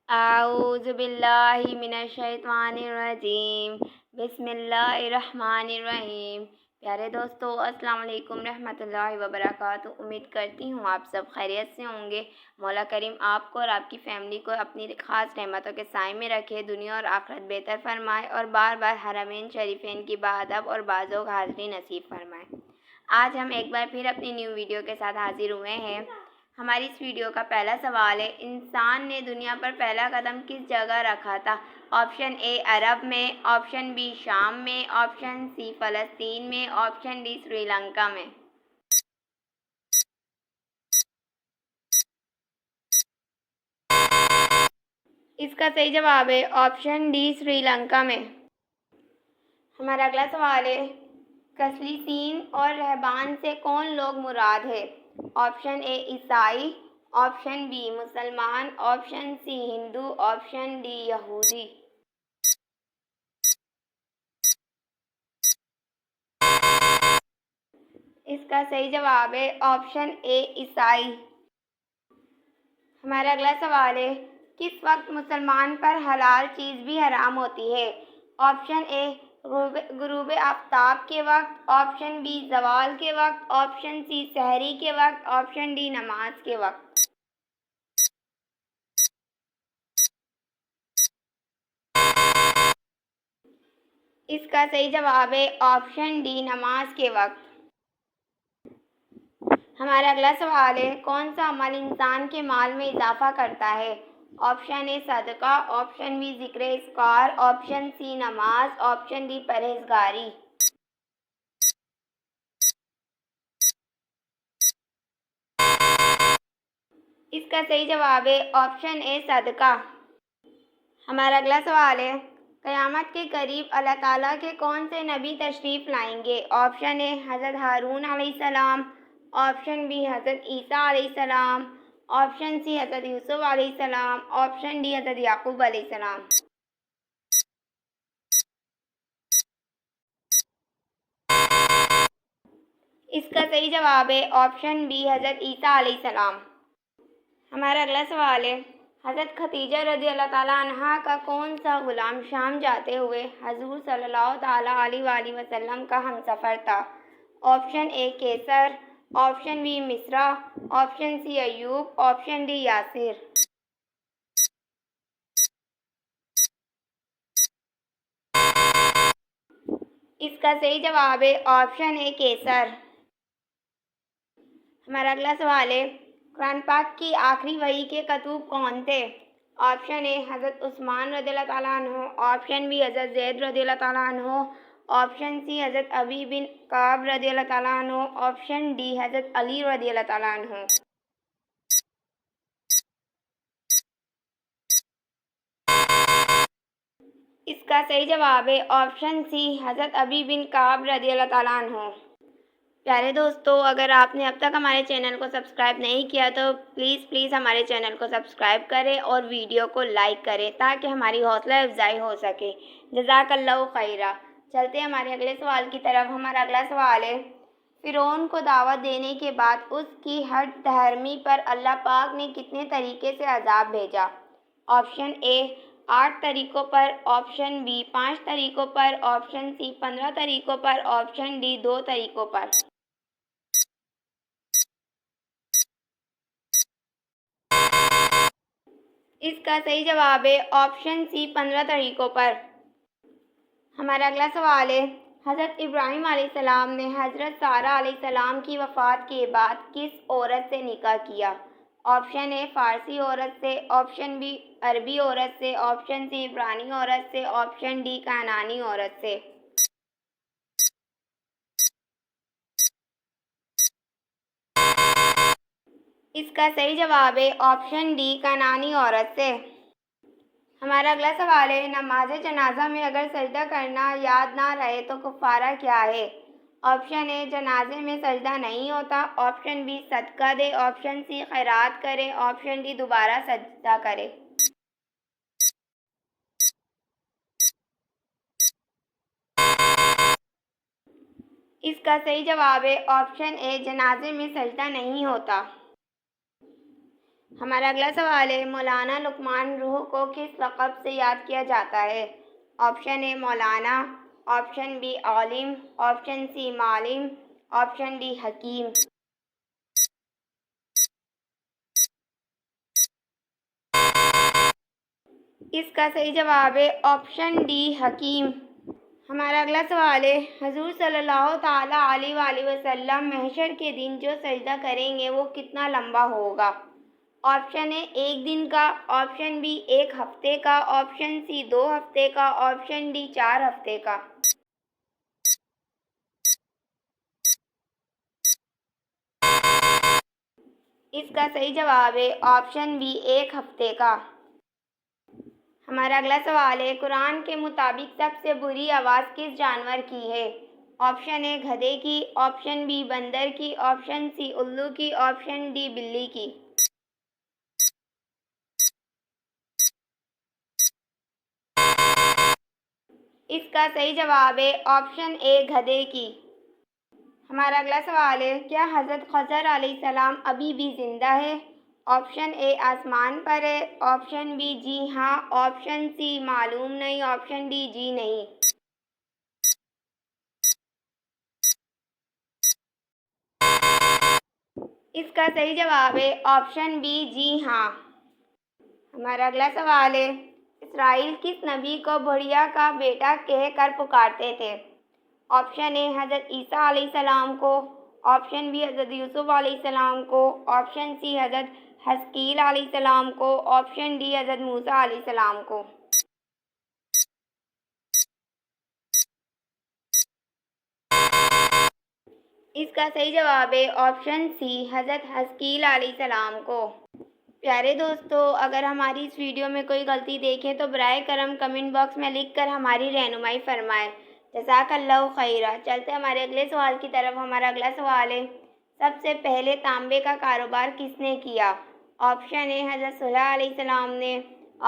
اعوذ باللہ من الشیطان الرجیم بسم اللہ الرحمن الرحیم۔ پیارے دوستو، السلام علیکم رحمۃ اللہ وبرکاتہ۔ امید کرتی ہوں آپ سب خیریت سے ہوں گے۔ مولا کریم آپ کو اور آپ کی فیملی کو اپنی خاص رحمتوں کے سائے میں رکھے، دنیا اور آخرت بہتر فرمائے اور بار بار حرمین شریفین کی باادب اور بازوق حاضری نصیب فرمائے۔ آج ہم ایک بار پھر اپنی نیو ویڈیو کے ساتھ حاضر ہوئے ہیں۔ ہماری اس ویڈیو کا پہلا سوال ہے، انسان نے دنیا پر پہلا قدم کس جگہ رکھا تھا؟ آپشن اے عرب میں، آپشن بی شام میں، آپشن سی فلسطین میں، آپشن ڈی سری لنکا میں۔ اس کا صحیح جواب ہے آپشن ڈی سری لنکا میں۔ ہمارا اگلا سوال ہے، قسیسین اور رہبان سے کون لوگ مراد ہے؟ آپشن اے عیسائی، آپشن بی مسلمان، آپشن سی ہندو، آپشن ڈی یہودی۔ اس کا صحیح جواب ہے آپشن اے عیسائی۔ ہمارا اگلا سوال ہے، کس وقت مسلمان پر حلال چیز بھی حرام ہوتی ہے؟ آپشن اے غروب آفتاب کے وقت، آپشن بی زوال کے وقت، آپشن سی سحری کے وقت، آپشن ڈی نماز کے وقت۔ اس کا صحیح جواب ہے آپشن ڈی نماز کے وقت۔ ہمارا اگلا سوال ہے، کون سا عمل انسان کے مال میں اضافہ کرتا ہے؟ آپشن اے صدقہ، آپشن بی ذکر اذکار، آپشن سی نماز، آپشن ڈی پرہیزگاری۔ اس کا صحیح جواب ہے آپشن اے صدقہ۔ ہمارا اگلا سوال ہے، قیامت کے قریب اللہ تعالیٰ کے کون سے نبی تشریف لائیں گے؟ آپشن اے حضرت ہارون علیہ السلام، آپشن بی حضرت عیسیٰ علیہ السلام، آپشن سی حضرت یوسف علیہ السلام، آپشن ڈی حضرت یعقوب علیہ السلام۔ اس کا صحیح جواب ہے آپشن بی حضرت عیسیٰ علیہ السلام۔ ہمارا اگلا سوال ہے، حضرت خدیجہ رضی اللہ تعالیٰ عنہا کا کون سا غلام شام جاتے ہوئے حضور صلی اللہ تعالیٰ علیہ وآلہ وسلم کا ہمسفر تھا؟ Option A Qaiser, option B مصرع، option C Ayub, option D Yasir. اس کا صحیح جواب ہے آپشن اے کیسر۔ ہمارا اگلا سوال ہے، قرآن پاک کی آخری وحی کے کاتب کون تھے؟ آپشن اے حضرت عثمان رضی اللہ تعالیٰ عنہ، آپشن بی حضرت زید رضی اللہ تعالیٰ عنہ، آپشن سی حضرت ابی بن کعب رضی اللہ تعالیٰ عنہ، آپشن ڈی حضرت علی رضی اللہ تعالیٰ عنہ۔ اس کا صحیح جواب ہے آپشن سی حضرت ابی بن کعب رضی اللہ تعالیٰ عنہ۔ پیارے دوستو، اگر آپ نے اب تک ہمارے چینل کو سبسکرائب نہیں کیا تو پلیز ہمارے چینل کو سبسکرائب کریں اور ویڈیو کو لائک کریں تاکہ ہماری حوصلہ افزائی ہو سکے۔ جزاک اللہ خیرہ۔ چلتے ہیں ہمارے اگلے سوال کی طرف۔ ہمارا اگلا سوال ہے، فرعون کو دعوت دینے کے بعد اس کی ہٹ دھرمی پر اللہ پاک نے کتنے طریقے سے عذاب بھیجا؟ آپشن اے 8 طریقوں پر، آپشن بی 5 طریقوں پر، آپشن سی 15 طریقوں پر، آپشن ڈی 2 طریقوں پر۔ اس کا صحیح جواب ہے آپشن سی 15 طریقوں پر۔ ہمارا اگلا سوال ہے، حضرت ابراہیم علیہ السلام نے حضرت سارہ علیہ السلام کی وفات کے بعد کس عورت سے نکاح کیا؟ آپشن اے فارسی عورت سے، آپشن بی عربی عورت سے، آپشن سی عبرانی عورت سے، آپشن ڈی کنعانی عورت سے۔ اس کا صحیح جواب ہے آپشن ڈی کنعانی عورت سے۔ ہمارا اگلا سوال ہے، نماز جنازہ میں اگر سجدہ کرنا یاد نہ رہے تو کفارہ کیا ہے؟ آپشن اے جنازے میں سجدہ نہیں ہوتا، آپشن بی صدقہ دے، آپشن سی خیرات کرے، آپشن ڈی دوبارہ سجدہ کرے۔ اس کا صحیح جواب ہے آپشن اے جنازے میں سجدہ نہیں ہوتا۔ ہمارا اگلا سوال ہے، مولانا لقمان روح کو کس لقب سے یاد کیا جاتا ہے؟ آپشن اے مولانا، آپشن بی عالم، آپشن سی معلم، آپشن ڈی حکیم۔ اس کا صحیح جواب ہے آپشن ڈی حکیم۔ ہمارا اگلا سوال ہے، حضور صلی اللہ تعالیٰ علیہ وآلہ وسلم محشر کے دن جو سجدہ کریں گے وہ کتنا لمبا ہوگا؟ آپشن اے 1 دن کا، آپشن بی 1 ہفتے کا، آپشن سی 2 ہفتے کا، آپشن ڈی 4 ہفتے کا۔ اس کا صحیح جواب ہے آپشن بی 1 ہفتے کا۔ ہمارا اگلا سوال ہے، قرآن کے مطابق سب سے بری آواز کس جانور کی ہے؟ آپشن اے گدھے کی، آپشن بی بندر کی، آپشن سی الو کی، آپشن ڈی بلی کی۔ اس کا صحیح جواب ہے آپشن اے گدھے کی۔ ہمارا اگلا سوال ہے، کیا حضرت خضر علیہ السلام ابھی بھی زندہ ہے؟ آپشن اے آسمان پر ہے، آپشن بی جی ہاں، آپشن سی معلوم نہیں، آپشن ڈی جی نہیں۔ اس کا صحیح جواب ہے آپشن بی جی ہاں۔ ہمارا اگلا سوال ہے، اسرائیل کس نبی کو بڑھیا کا بیٹا کہہ کر پکارتے تھے؟ آپشن اے حضرت عیسیٰ علیہ السلام کو، آپشن بی حضرت یوسف علیہ السلام کو، آپشن سی حضرت حزقیل علیہ السلام کو، آپشن ڈی حضرت موسیٰ علیہ السلام کو۔ اس کا صحیح جواب ہے آپشن سی حضرت حزقیل علیہ السلام کو۔ پیارے دوستو، اگر ہماری اس ویڈیو میں کوئی غلطی دیکھیں تو برائے کرم کمنٹ باکس میں لکھ کر ہماری رہنمائی فرمائیں۔ جزاک اللہ خیرہ۔ چلتے ہمارے اگلے سوال کی طرف۔ ہمارا اگلا سوال ہے، سب سے پہلے تانبے کا کاروبار کس نے کیا؟ آپشن اے حضرت صالح علیہ السلام نے،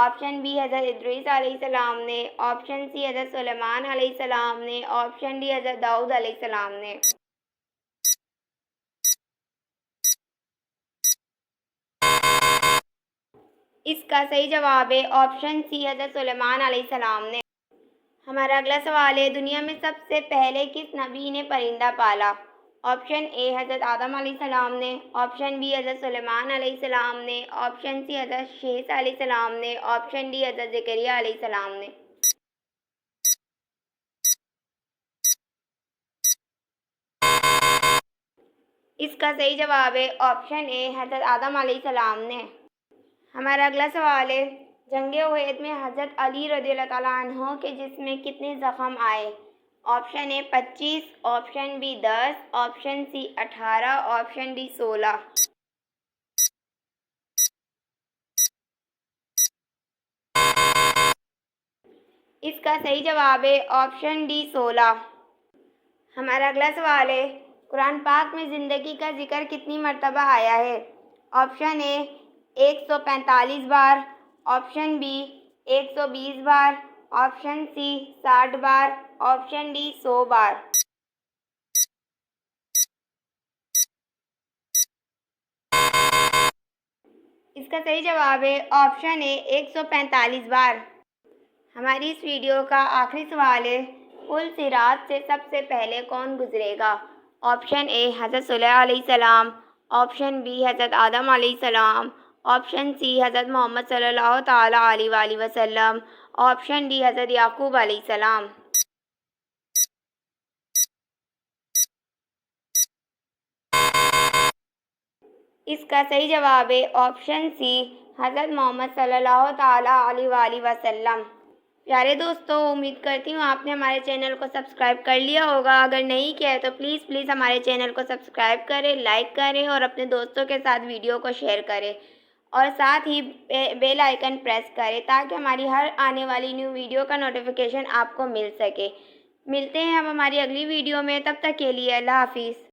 آپشن بی حضرت ادریس علیہ السلام نے، آپشن سی حضرت سلیمان علیہ السلام نے، آپشن ڈی حضرت داؤد علیہ السلام نے۔ اس کا صحیح جواب ہے آپشن سی حضرت سلیمان علیہ السلام نے۔ ہمارا اگلا سوال ہے، دنیا میں سب سے پہلے کس نبی نے پرندہ پالا؟ آپشن اے حضرت آدم علیہ السلام نے، آپشن بی حضرت سلیمان علیہ السلام نے، آپشن سی حضرت شیث علیہ السلام نے، آپشن ڈی حضرت زکریا علیہ السلام نے۔ اس کا صحیح جواب ہے آپشن اے حضرت آدم علیہ السلام نے۔ ہمارا اگلا سوال ہے، جنگ احد میں حضرت علی رضی اللہ تعالیٰ عنہ کے جسم میں کتنے زخم آئے؟ Option A 25، option B 10، option C 18، option D 16۔ اس کا صحیح جواب ہے آپشن ڈی 16۔ ہمارا اگلا سوال ہے، قرآن پاک میں زندگی کا ذکر کتنی مرتبہ آیا ہے؟ آپشن اے 145 بار، آپشن بی 120 بار، آپشن سی 60 بار، آپشن ڈی 100 بار۔ اس کا صحیح جواب ہے آپشن اے 145 بار۔ ہماری اس ویڈیو کا آخری سوال ہے، پل صراط سے سب سے پہلے کون گزرے گا؟ آپشن اے حضرت صالح علیہ السلام، آپشن بی حضرت آدم علیہ السلام، آپشن سی حضرت محمد صلی اللہ تعالیٰ علیہ وآلہ وسلم، آپشن ڈی حضرت یعقوب علیہ السلام۔ اس کا صحیح جواب ہے آپشن سی حضرت محمد صلی اللہ تعالیٰ علیہ وآلہ وسلم۔ پیارے دوستو، امید کرتی ہوں آپ نے ہمارے چینل کو سبسکرائب کر لیا ہوگا۔ اگر نہیں کیا ہے تو پلیز ہمارے چینل کو سبسکرائب کریں، لائک کریں اور اپنے دوستوں کے ساتھ ویڈیو کو شیئر کریں، اور ساتھ ہی بیل آئیکن پریس کریں تاکہ ہماری ہر آنے والی نیو ویڈیو کا نوٹیفیکیشن آپ کو مل سکے۔ ملتے ہیں اب ہماری اگلی ویڈیو میں، تب تک کے لیے اللہ حافظ۔